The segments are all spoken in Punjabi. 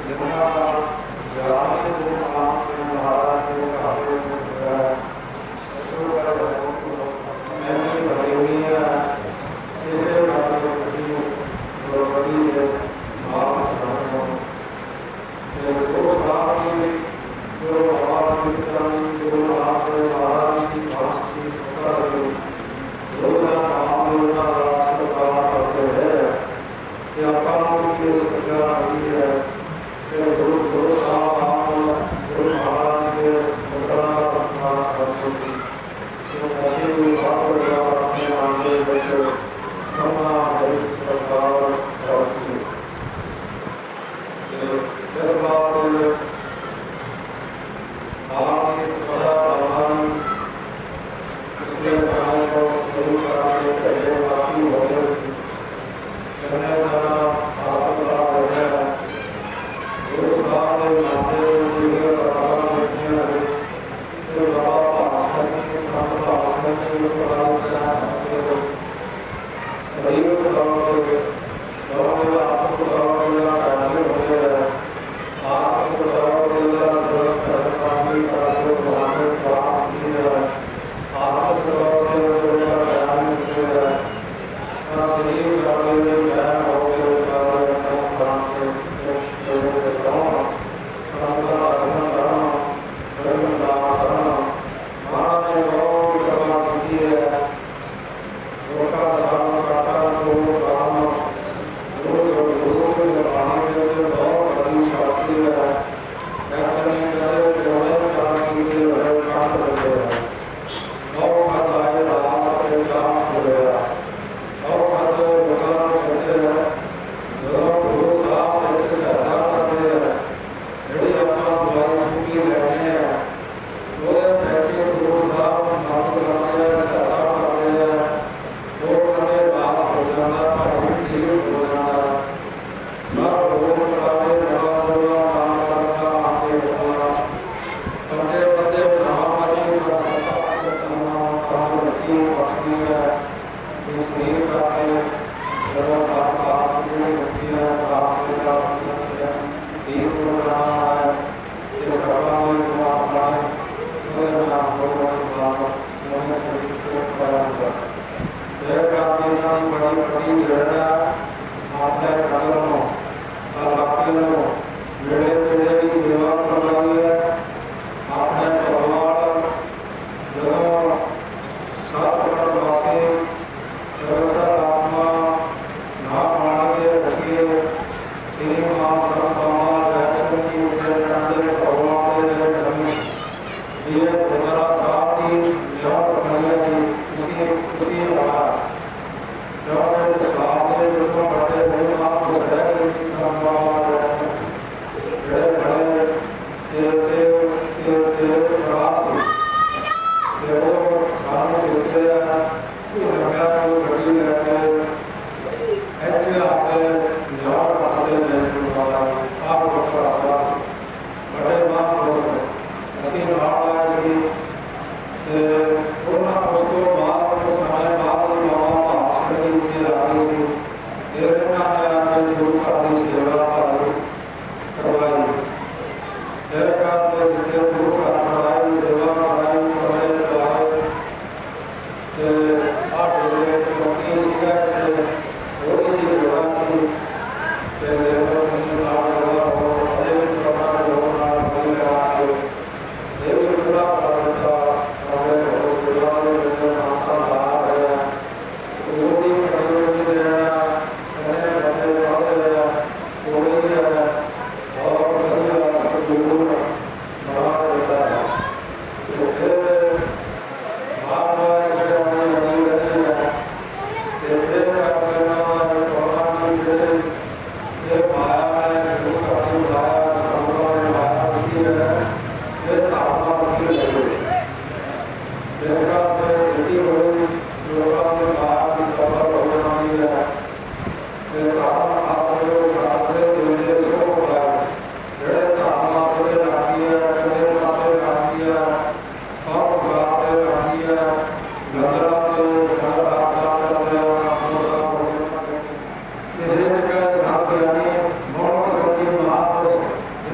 Lord,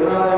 Wow.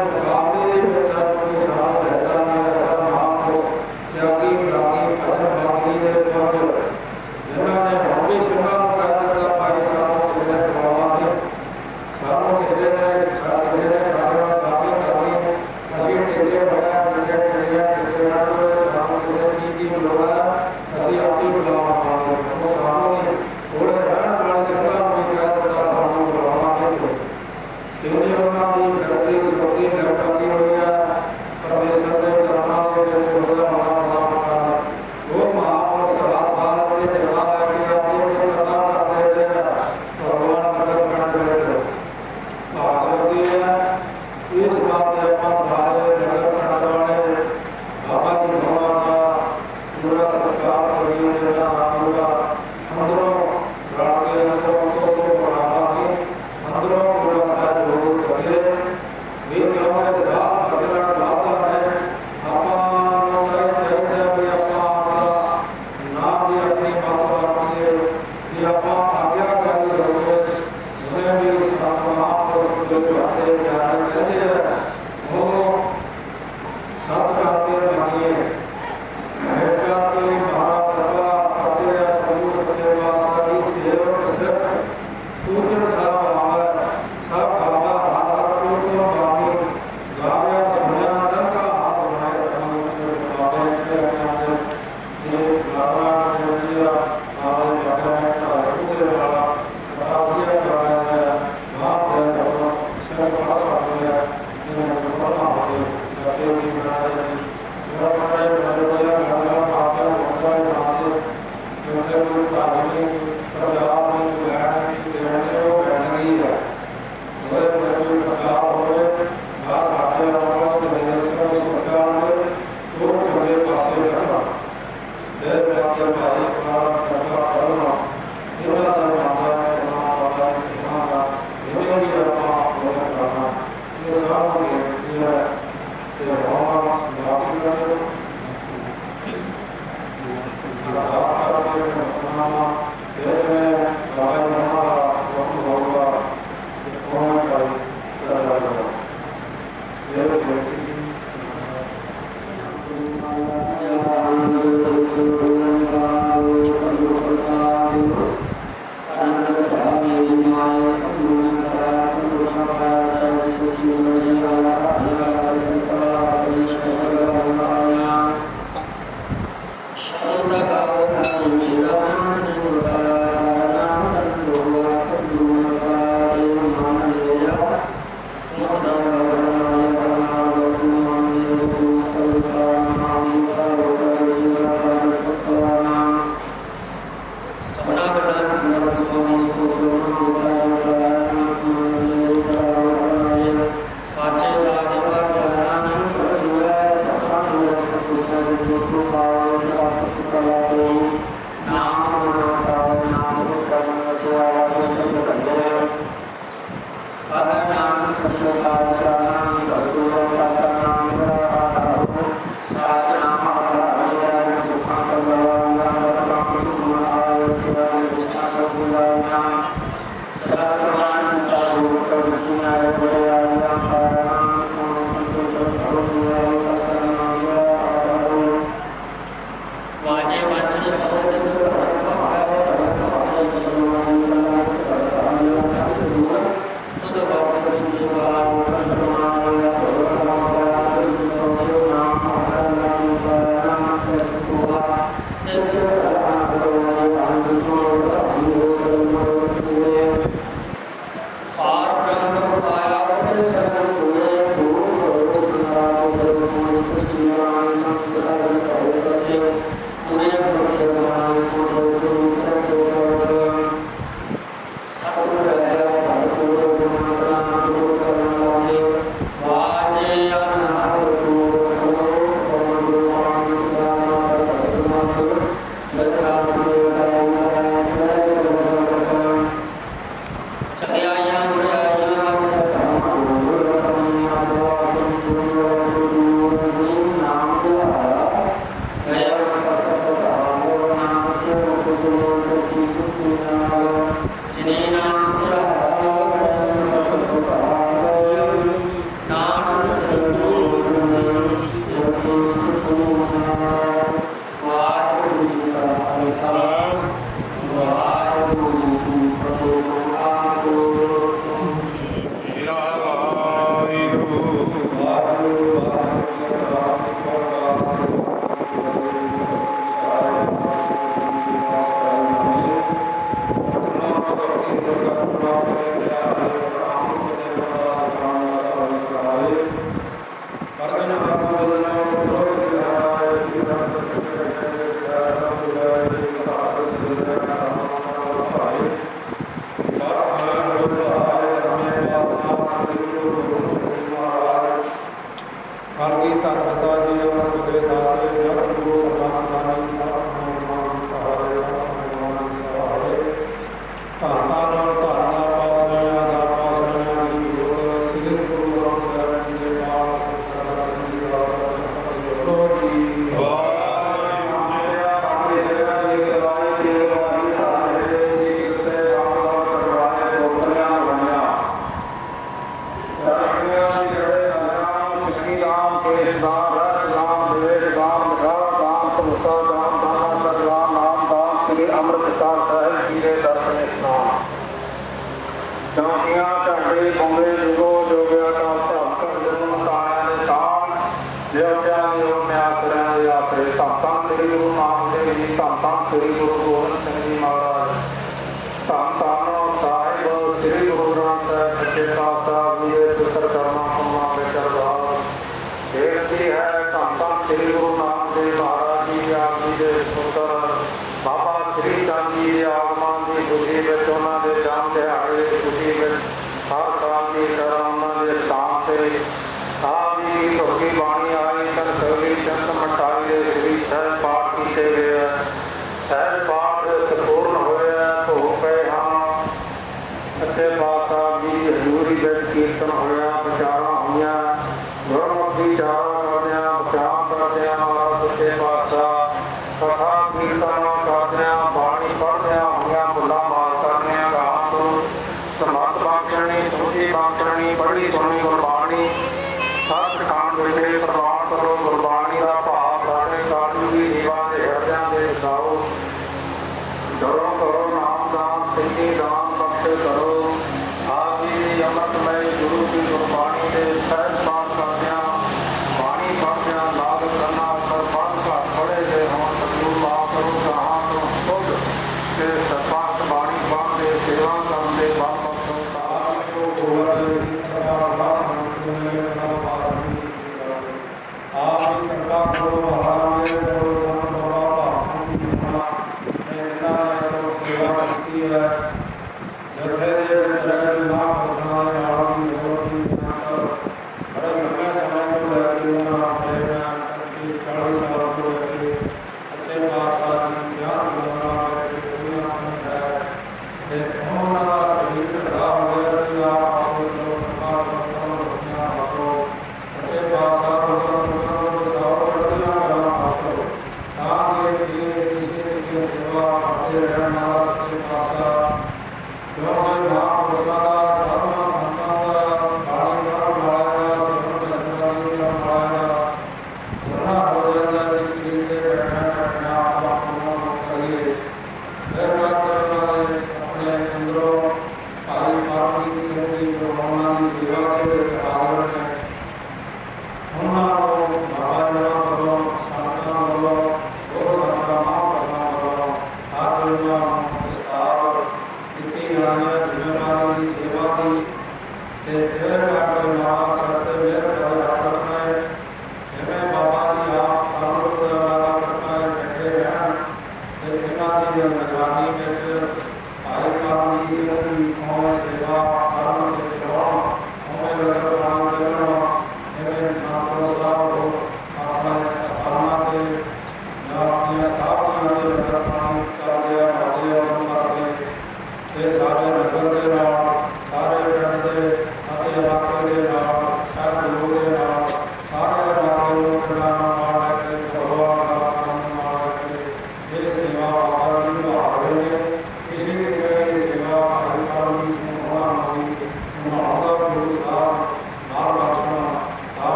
Satu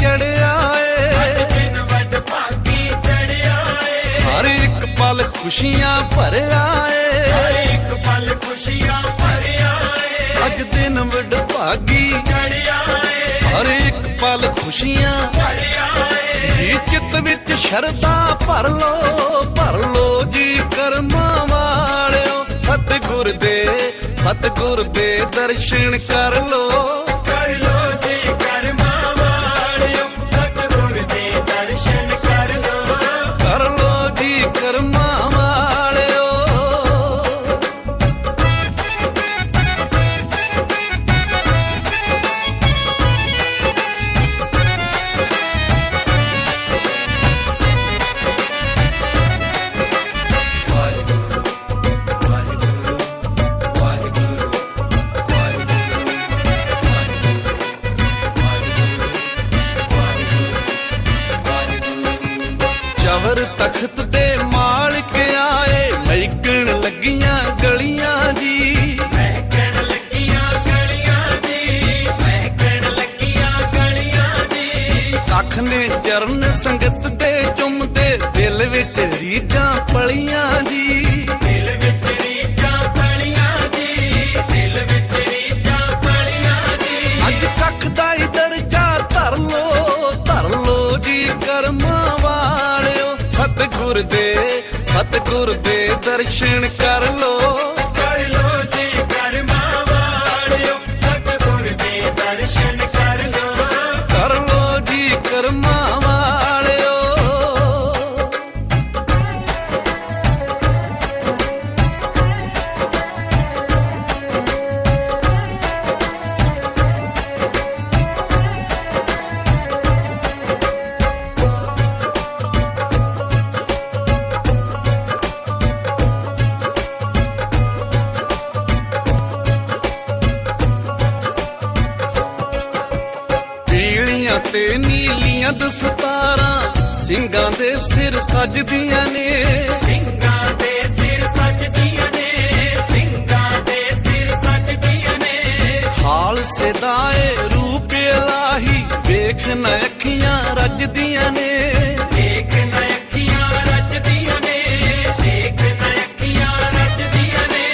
ਚੜਿਆ ਏ, ਦਿਨ ਵੱਡ ਭਾਗੀ ਚੜਿਆ ਏ, ਹਰ ਇੱਕ ਪਲ ਖੁਸ਼ੀਆਂ ਭਰਿਆ ਏ, ਇੱਕ ਪਲ ਖੁਸ਼ੀਆਂ ਭਰਿਆ ਏ, ਅੱਜ ਦਿਨ ਵੱਡ ਭਾਗੀ ਚੜਿਆ ਏ, ਹਰ ਇੱਕ ਪਲ ਖੁਸ਼ੀਆਂ ਭਰਿਆ ਏ, ਜੀ ਚਿੱਤ ਵਿੱਚ ਸ਼ਰਧਾ ਭਰ ਲੋ ਜੀ ਕਰਮਾਂ ਵਾਲਿਓ, ਸਤਿਗੁਰ ਦੇ ਦਰਸ਼ਨ ਕਰ ਲੋ। ਕਰ ਲੋ ਜੀ ਕਰਮਾਂ ਵਾਲਿਓ, ਸਤਿਗੁਰ ਦੇ ਦਰਸ਼ਨ ਕਰ ਲੋ, ਕਰ ਲੋ ਜੀ ਕਰਮਾਂ ਵਾਲਿਓ। ਜਬਰ ਤਖਤ ਦੇ ਮਾਲਕ ਆਏ, ਮਹਿਕਣ ਲੱਗੀਆਂ ਗਲੀਆਂ ਜੀ, ਮਹਿਕਣ ਲੱਗੀਆਂ ਗਲੀਆਂ ਜੀ, ਮਹਿਕਣ ਲੱਗੀਆਂ ਗਲੀਆਂ ਜੀ, ਕੱਖ ਨੇ ਚਰਨ ਸੰਗਤ ਦੇ ਚੁੰਮਦੇ, ਦਿਲ ਵਿੱਚ ਰੀਝਾਂ ਪਲੀਆਂ ਜੀ, ਦਿਲ ਵਿੱਚ ਰੀਝਾਂ ਪਲੀਆਂ ਜੀ, ਦਿਲ ਵਿੱਚ ਰੀਝਾਂ ਪਲੀਆਂ ਜੀ, ਅੱਜ ਕੱਖ ਦਾ ਹੀ ਦਰਜਾ ਧਰ ਲੋ ਜੀ ਕਰਮਾਂ ਵਾਲਿਓ, ਸਤਿਗੁਰ ਦੇ ਦਰਸ਼ਨ ਕਰ ਲੋ। ਕਰ ਲੋ ਜੀ ਕਰਮਾਂ ਵਾਲਿਓ, ਸਤਿਗੁਰ ਦੇ ਦਰਸ਼ਨ ਕਰ ਲੋ, ਕਰ ਲੋ ਜੀ ਕਰਮਾਂ ਵਾਲਿਓ। ਪੀਲੀਆਂ ਤੇ ਨੀਲੀਆਂ ਦਸਤਾਰਾਂ, ਸਿੰਘਾਂ ਦੇ ਸਿਰ ਸਜਦੀਆਂ ਨੇ, ਸਿੰਘਾਂ ਦੇ ਸਿਰ ਸਜਦੀਆਂ ਨੇ, ਸਿੰਘਾਂ ਦੇ ਸਿਰ ਸਜਦੀਆਂ ਨੇ, ਖਾਲਸੇ ਦਾ ਏ ਰੂਪ ਇਲਾਹੀ, ਵੇਖ ਨਾ ਅੱਖੀਆਂ ਰੱਜਦੀਆਂ ਨੇ, ਦੇਖ ਨਾ ਅੱਖੀਆਂ ਰੱਜਦੀਆਂ ਨੇ, ਦੇਖ ਨਾ ਅੱਖੀਆਂ ਰੱਜਦੀਆਂ ਨੇ,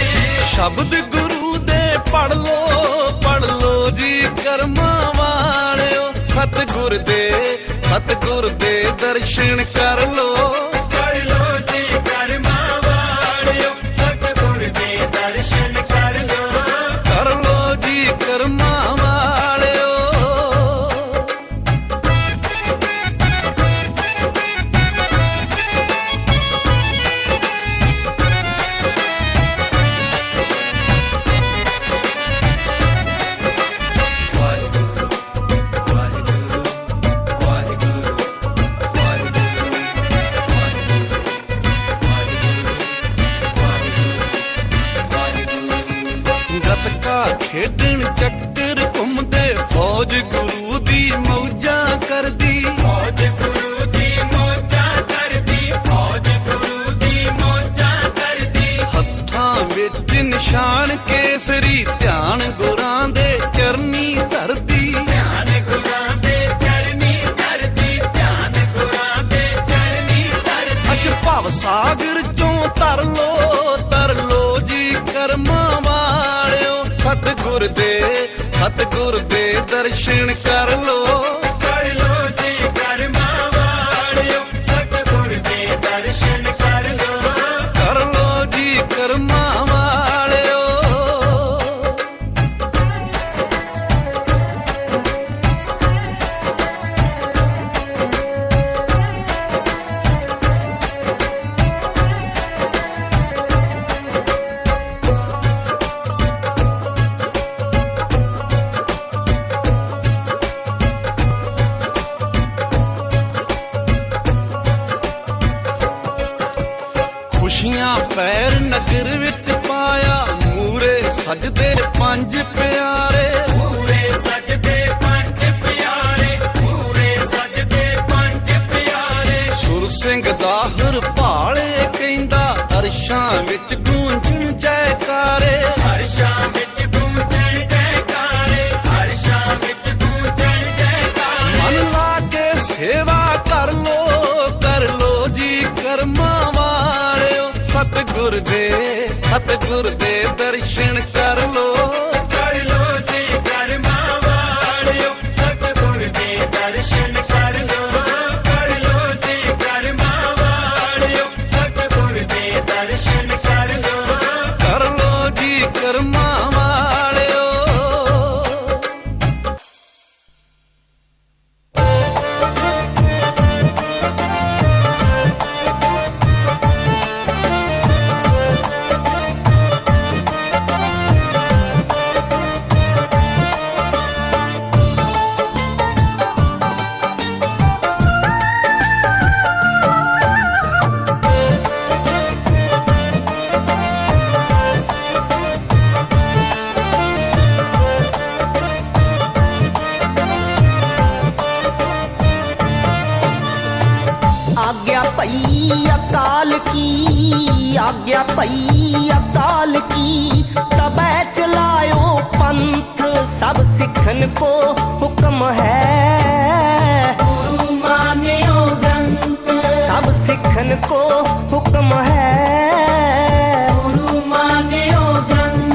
ਸ਼ਬਦ ਗੁਰੂ ਦੇ ਪੜ ਲੋ ਜੀ ਕਰਮਾਂ ਵਾਲਿਓ, ਸਤਿਗੁਰ ਦੇ ਦਰਸ਼ਨ ਕਰ ਲੋ। ਕਰ ਲੋ ਜੀ ਕਰਮਾਂ ਵਾਲਿਓ, ਸਤਿਗੁਰ ਦੇ ਦਰਸ਼ਨ ਕਰ ਲੋ, ਕਰ ਲੋ ਜੀ ਕਰਮਾਂ ਵਾਲਿਓ। ਗੱਤਕਾ ਖੇਡਣ ਚੱਕਰ ਘੁੰਮਦੇ, ਫੌਜ ਗੁਰੂ ਦੀ ਮੌਜਾਂ ਕਰਦੀ, ਫੌਜ ਗੁਰੂ ਦੀ ਮੌਜਾਂ ਕਰਦੀ, ਫੌਜ ਗੁਰੂ ਦੀ ਮੌਜਾਂ ਕਰਦੀ, ਹੱਥਾਂ ਵਿੱਚ ਨਿਸ਼ਾਨ ਕੇਸਰੀ, ਧਿਆਨ ਗੁਰਾਂ ਦੇ ਚਰਨੀ ਧਰਦੀ, ਧਿਆਨ ਗੁਰਾਂ ਦੇ ਚਰਨੀ ਧਰਦੀ, ਧਿਆਨ ਗੁਰਾਂ ਦੇ ਚਰਨੀ ਧਰਦੀ, ਅੱਜ ਭਵ ਸਾਗਰ ਚੋਂ ਤਰ ਲੋ ਜੀ ਕਰਮਾਂ ਵਾਲਿਓ, ਸਤਿਗੁਰ ਦੇ ਦਰਸ਼ਨ ਕਰ ਲੋ। ਕਰ ਲੋ ਜੀ ਕਰਮਾਂ ਵਾਲਿਓ, ਸਤਿਗੁਰ ਦੇ ਦਰਸ਼ਨ ਕਰ ਲੋ, ਕਰ ਲੋ ਜੀ ਕਰਮਾਂ ਵਾਲਿਓ। ਖੁਸ਼ੀਆਂ ਪੈਰ ਨਗਰ ਵਿੱਚ ਪਾਇਆ, ਮੂਰੇ ਸਜਦੇ ਪੰਜ ਪਿਆਰੇ, ਪੂਰੇ ਸਜਦੇ ਪੰਜ ਪਿਆਰੇ, ਪੂਰੇ ਸਜਦੇ ਪੰਜ ਪਿਆਰੇ, ਸੁਰ ਸਿੰਘ ਦਾਹਰ ਭਾਲੇ ਕਹਿੰਦਾ, ਅਰਸ਼ਾਂ ਵਿੱਚ ਗੂੰਜਣ ਜੈਕਾਰੇ, ਹਰਸ਼ਾਂ ਵਿੱਚ ਗੂੰਜਣ ਜੈਕਾਰੇ, ਹਰਸ਼ਾਂ ਵਿੱਚ ਗੂੰਜਣ ਜੈਕਾਰੇ, ਮਨ ਲਾ ਸਤਿਗੁਰ ਦੇ ਦਰਸ਼ਨ ਕਰ ਲੋ। ਕਰ ਲੋ ਜੀ ਕਰਮਾਂ ਵਾਲਿਓ ਸਤਿਗੁਰ ਦੇ ਦਰਸ਼ਨ ਕਰ ਲੋ। ਕਰ ਲੋ ਜੀ ਕਰਮਾਂ ਵਾਲਿਓ ਸਤਿਗੁਰ ਦੇ ਦਰਸ਼ਨ ਕਰ ਲੋ। ਕਰ ਲੋ ਜੀ ਕਰਮਾਂ ਵਾਲਿਓ। आज्ञा पई अकाल की, आज्ञा पई अकाल की, तबै चलायो पंथ सब सिखन को हुक्म है। गुरु मान्यो ग्रंथ सब सिखन को हुक्म है। गुरु मान्यो ग्रंथ।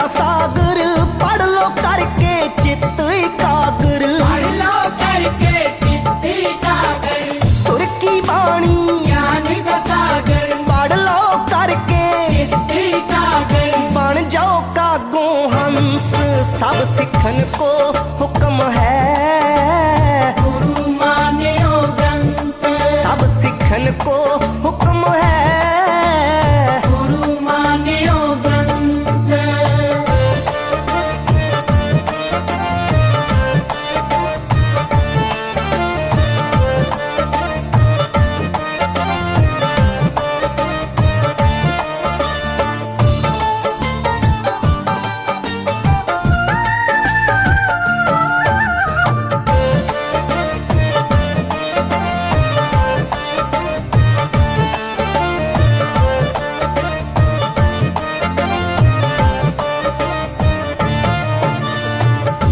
सागर पढ़ लो करके चित्त एकाग्र। पढ़ लो करके चित्त एकाग्र। तुर की बाणी ज्ञान का सागर पढ़ लो करके चित्त एकाग्र। बन जाओ कागो हंस सब सिखन को हुक्म है। गुरु मान्यो ग्रंथ सब सिखन को हुक्म है। गुरु मान्यो ग्रंथ।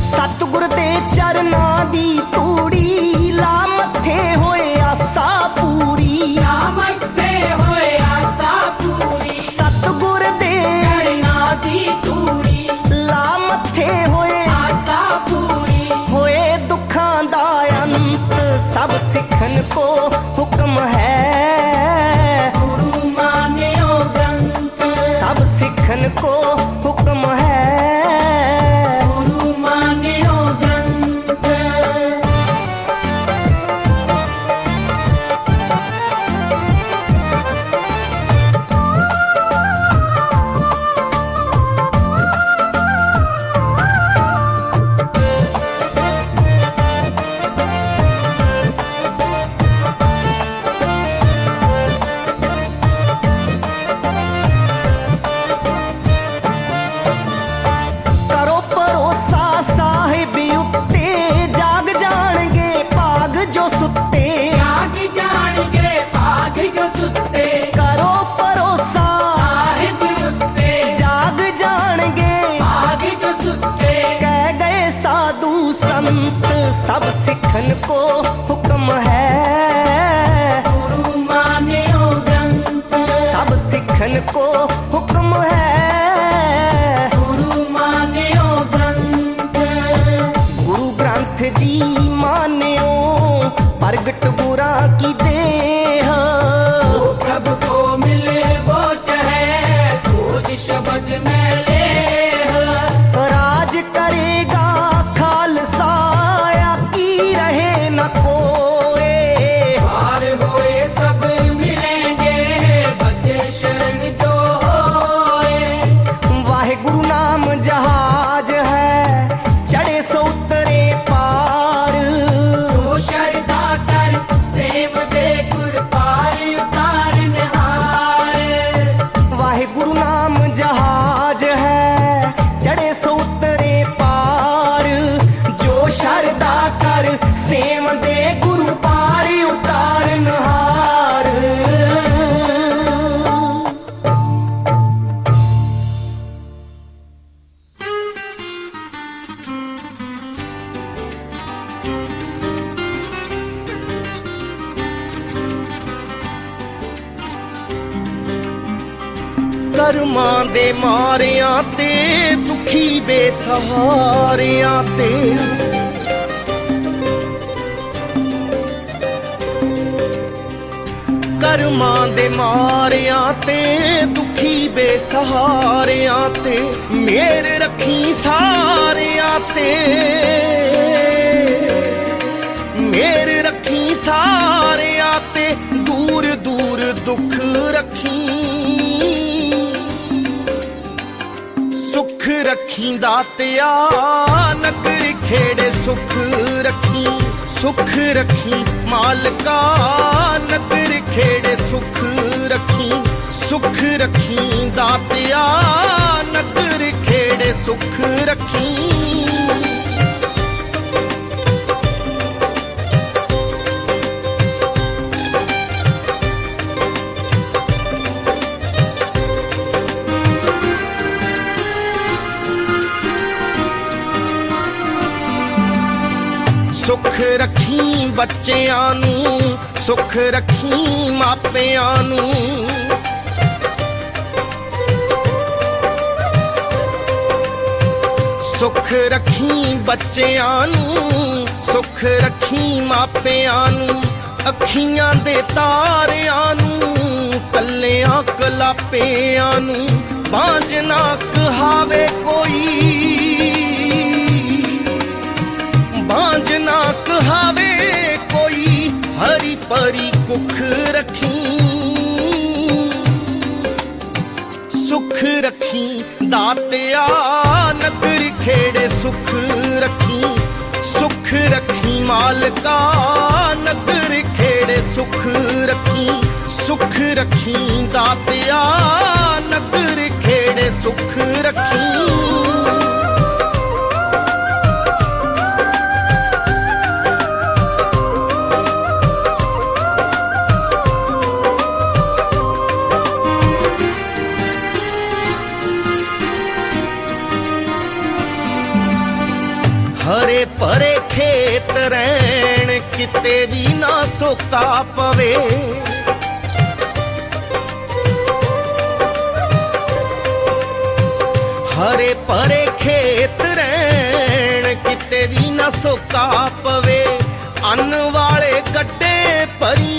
सतगुर दे चरना दी तूड़ी ला मथे होए आसा पूरी। ला मथे होए आसा पूरी। सतगुर दे चरना दी तूड़ी ला मथे होए आसा पूरी। होए दुखां दा अंत सब सिखन को हुक्म है। गुरु मान्यो ग्रंथ सब सिखन को हुक्म है। सब सिखन को हुक्म है। गुरु मान्यो ग्रंथ सब सिखन को हुक्म है। गुरु मान्यो ग्रंथ। गुरु ग्रंथ जी मान्यो प्रगट गुरा की देह। प्रभु को मिले वो चाहे खोज शब्द में ले। राज करेगा खालसा रहे न कोए। पार होए सब मिलेंगे बचे शरण जो होए। वाहे गुरु नाम जहाज है चढ़े सो उतरे पार। तो शरदा कर सेव दे गुरु ਖੜੇ ਸੋ ਉਤਰੇ ਪਾਰ ਜੋ ਸ਼ਰਦਾ ਕਰ ਸੇਮ ਦੇ ਗੁਰੂ ਪਾਰ ਉਤਾਰਨਹਾਰ। ਕਰਮਾਂ ਦੇ ਮਾਰਿਆਂ ਤੇ ਦੁਖੀ ਬੇਸਹਾਰਿਆਂ ਤੇ ਕਰਮਾਂ ਦੇ ਮਾਰਿਆਂ ਤੇ ਦੁਖੀ ਬੇਸਹਾਰਿਆਂ ਤੇ ਮੇਰ ਰੱਖੀ ਸਾਰਿਆਂ ਤੇ ਮੇਰ ਰੱਖੀ ਸਾਰਿਆਂ ਤੇ ਦੂਰ ਦੂਰ ਦੁੱਖ ਰੱਖੀ ਸੁਖ ਰੱਖੀ ਦਾਤਿਆ ਨਗਰ ਖੇੜੇ ਸੁਖ ਰੱਖੀ ਸੁਖ ਰੱਖੀ ਮਾਲਕਾ ਨਗਰ ਖੇੜੇ ਸੁਖ ਰੱਖੀ ਸੁਖ ਰੱਖੀ ਦਾਤਿਆ ਨਗਰ ਖੇੜੇ ਸੁਖ ਰੱਖੀ। ਸੁਖ ਰੱਖੀ ਬੱਚਿਆਂ ਨੂੰ ਸੁਖ ਰੱਖੀ ਮਾਪਿਆਂ ਨੂੰ ਸੁਖ ਰੱਖੀ ਬੱਚਿਆਂ ਨੂੰ ਸੁਖ ਰੱਖੀ ਮਾਪਿਆਂ ਨੂੰ ਅੱਖੀਆਂ ਦੇ ਤਾਰਿਆਂ ਨੂੰ ਕੱਲਿਆਂ ਕਲਾਪਿਆਂ ਨੂੰ ਬਾਂਝ ਨਾ ਕਹਾਵੇ ਕੋਈ ਬਾਂਝ ਨਾ ਕਹਾਵੇ ਕੋਈ ਹਰੀ ਪਰੀ ਕੁੱਖ ਰੱਖੀ ਸੁਖ ਰੱਖੀ ਦਾਤਿਆ ਨਗਰ ਖੇੜੇ ਸੁਖ ਰੱਖੀ ਸੁਖ ਰੱਖੀ ਮਾਲਕਾ ਨਗਰ ਖੇੜੇ ਸੁਖ ਰੱਖੀ ਸੁਖ ਰੱਖੀ ਦਾਤਿਆ ਨਗਰ ਖੇੜੇ ਸੁਖ ਰੱਖੀ। ਹਰੇ ਭਰੇ ਖੇਤ ਰਹਿਣ ਕਿਤੇ ਵੀ ਨਾ ਸੋਕਾ ਪਵੇ ਹਰੇ ਭਰੇ ਖੇਤ ਰਹਿਣ ਕਿਤੇ ਵੀ ਨਾ ਸੋਕਾ ਪਵੇ ਅੰਨ ਵਾਲੇ ਗੱਡੇ ਭਰੀ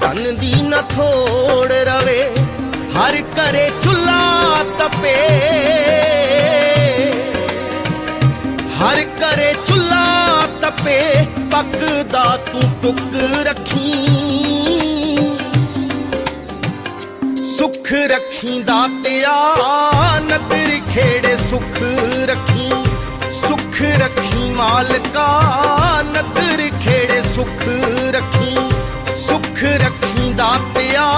ਧਨ ਦੀ ਨਾ ਥੋੜ ਰਵੇ ਹਰ ਘਰੇ ਚੁੱਲ੍ਹਾ ਤਪੇ ਹਰ ਘਰੇ ਚੁੱਲ੍ਹਾ ਤਪੇ ਪੱਕਦਾ ਤੂੰ ਟੁੱਕ ਰੱਖੀ ਸੁਖ ਰੱਖੀ ਦਾਤਿਆ ਨਗਰ ਖੇੜੇ ਸੁਖ ਰੱਖੀ ਸੁਖ ਰੱਖੀ ਮਾਲਕਾ ਨਗਰ ਖੇੜੇ ਸੁਖ ਰੱਖੀ ਸੁਖ ਰੱਖੀ ਦਾਤਿਆ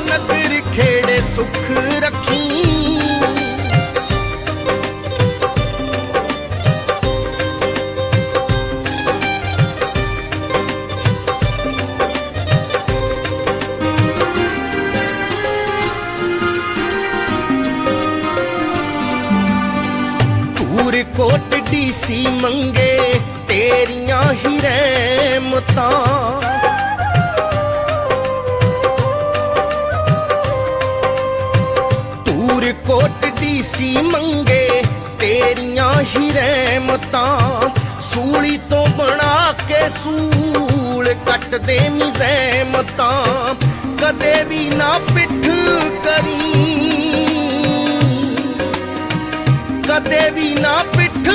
ਨਗਰ ਖੇੜੇ ਸੁਖ ਰੱਖੀ। ਕੋਟ ਡੀਸੀ ਮੰਗੇ ਤੇਰੀਆਂ ਹੀ ਰਹਿਮਤਾਂ ਤੂਰ ਕੋਟ ਡੀਸੀ ਮੰਗੇ ਤੇਰੀਆਂ ਹੀ ਰਹਿਮਤਾਂ ਸੂਲੀ ਤੋਂ ਬਣਾ ਕੇ ਸੂਲ ਕੱਟਦੇ ਮਿਜ਼ੈਮਤਾਂ ਕਦੇ ਵੀ ਨਾ ਪਿੱਠ ਕਰੀ ਕਦੇ ਵੀ ਨਾ ਪਿੱਠ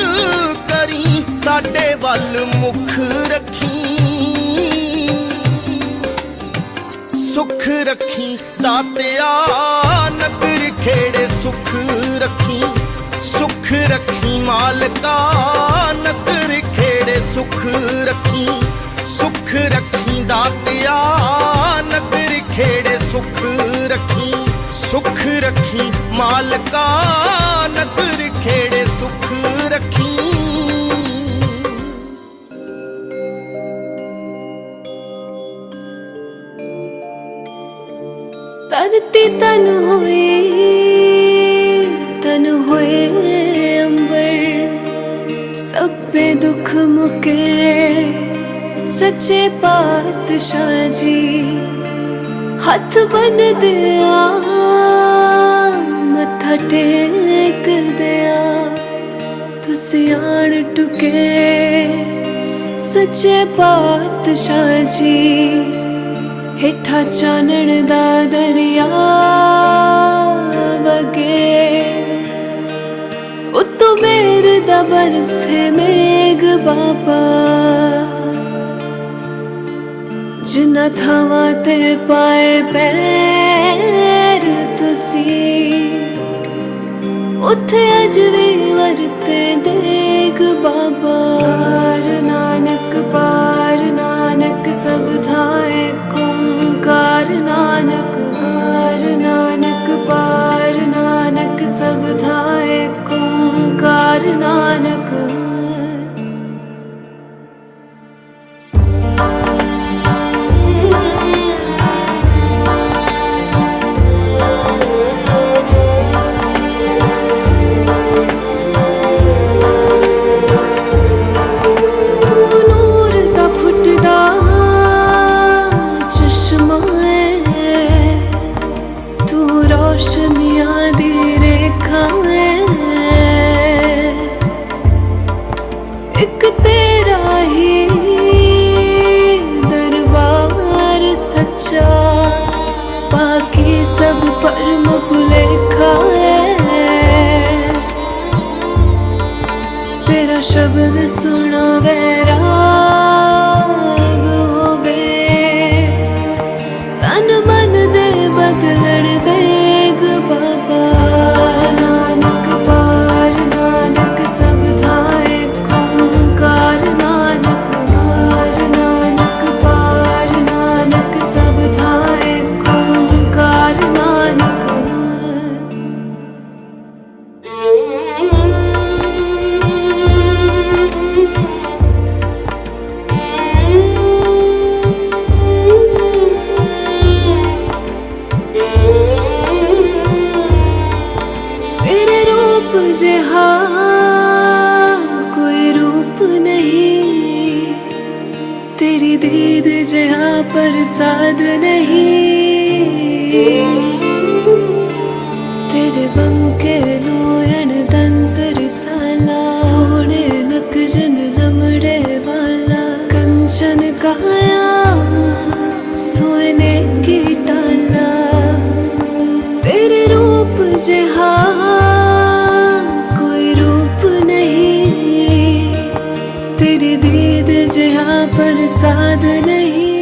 ਕਰੀ ਸਾਡੇ ਵੱਲ ਮੁਖ ਰੱਖੀ ਸੁਖ ਰੱਖੀ ਦਾਤਿਆ ਨਗਰ ਖੇੜੇ ਸੁਖ ਰੱਖੀ ਸੁਖ ਰੱਖੀ ਮਾਲਕਾ ਨਗਰ ਖੇੜੇ ਸੁਖ ਰੱਖੀ ਸੁਖ ਰੱਖੀ ਦਾਤਿਆ ਨਗਰ ਖੇੜੇ ਸੁਖ ਰੱਖੀ ਸੁਖ ਰੱਖੀ ਮਾਲਕਾ ਨਗਰ ਖੇੜੇ धरती तन होए अंबर सब पे दुख मुके सच्चे पातशाह जी हथ बन दिया मत्था टेक दिया तुसी आन टुके सच्चे पातशाह जी हेठा चानण दा दरिया वगे उत्तो मेर दा बरसे मेघ बाबा जिन्ना थावां ते पाए पैर तुसी उत्थे अज भी वरते देग बाबा पार नानक सब थाए कुंकार नानक हार नानक पार नानक सब थाए कुंकार नानक एक तेरा ही दरबार सच्चा बाकी सब परम भुलेखा है तेरा शब्द सुना वैराग होवे तन मन दे बदलण वेग बाबा पार नानक सब थाए कुंकार नानक हार नानक पार नानक सब थाए कुंकार नानक तेरे रूप जहा कोई रूप नहीं तेरी दीद जहा प्रसाद नहीं तेरे बंके लोयन दंत रिसाला सोने नक जन लमड़े वाला कंचन काया सोने की टाला तेरे रूप जहा कोई रूप नहीं तेरी दीद जहा प्रसाद नहीं